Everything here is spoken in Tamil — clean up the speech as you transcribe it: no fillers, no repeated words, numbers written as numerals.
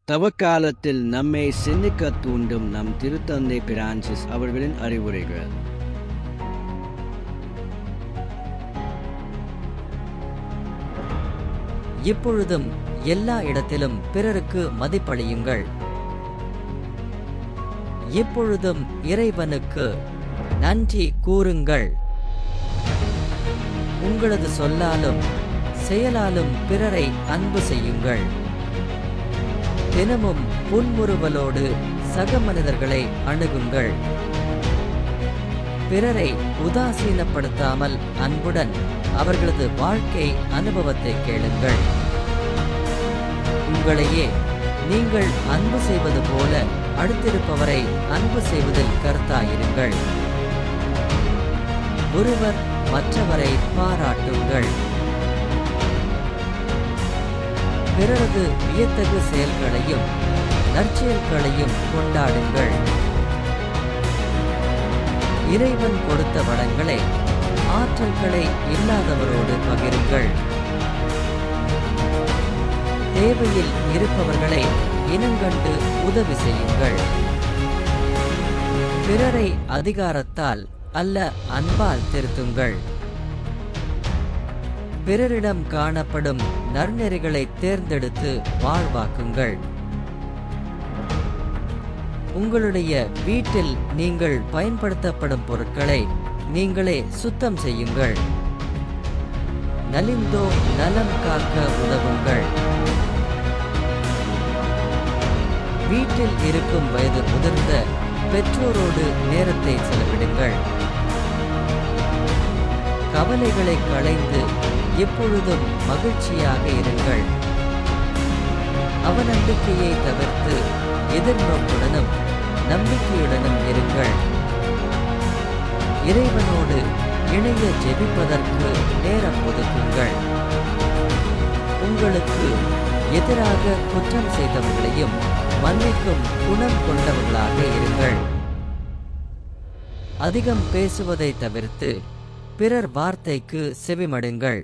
தவக்காலத்தில் நம்மை சிந்திக்க தூண்டும் நம் திருத்தந்தை பிரான்சிஸ் அவர்களின் அறிவுரைகள். இப்பொழுதும் எல்லா இடத்திலும் பிறருக்கு மதிப்பளியுங்கள். இப்பொழுதும் இறைவனுக்கு நன்றி கூறுங்கள். உங்களது சொல்லாலும் செயலாலும் பிறரை அன்பு செய்யுங்கள். தினமும் புன்முறுவலோடு சக மனிதர்களை அணுகுங்கள். பிறரை உதாசீனப்படுத்தாமல் அன்புடன் அவர்களது வாழ்க்கை அனுபவத்தை கேளுங்கள். உங்களையே நீங்கள் அன்பு செய்வது போல அடுத்திருப்பவரை அன்பு செய்வதில் கருத்தாயிருங்கள். ஒருவர் மற்றவரை பாராட்டுங்கள். பிறரது வியத்தகு செயல்களையும் நற்செயல்களையும் கொண்டாடுங்கள். இறைவன் கொடுத்த வளங்களை ஆற்றல்களை இல்லாதவரோடு பகிருங்கள். தேவையில் இருப்பவர்களை இனங்கண்டு உதவி செய்யுங்கள். பிறரை அதிகாரத்தால் அல்ல அன்பால் திருத்துங்கள். பிறரிடம் காணப்படும் நற்நெறிகளை தேர்ந்தெடுத்து வாழ்வாக்குங்கள். உங்களுடைய வீட்டில் நீங்கள் பயன்படுத்தப்படும் பொருட்களை நீங்களே சுத்தம் செய்யுங்கள். நலிந்தோ நலம் காக்க உதவுங்கள். வீட்டில் இருக்கும் வயது முதிர்ந்த பெற்றோரோடு நேரத்தை செலவிடுங்கள். கவலைகளை களைந்து எப்பொழுதும் மகிழ்ச்சியாக இருங்கள். அவநம்பிக்கையை தவிர்த்து எதிர்நோக்குடனும் நம்பிக்கையுடனும் இருங்கள். இறைவனோடு இணைய ஜெபிப்பதற்கு நேரம் ஒதுக்குங்கள். உங்களுக்கு எதிராக குற்றம் செய்தவர்களையும் மன்னிக்கும் குணம் கொண்டவர்களாக இருங்கள். அதிகம் பேசுவதை தவிர்த்து பிறர் வார்த்தைக்கு செவிமடுங்கள்.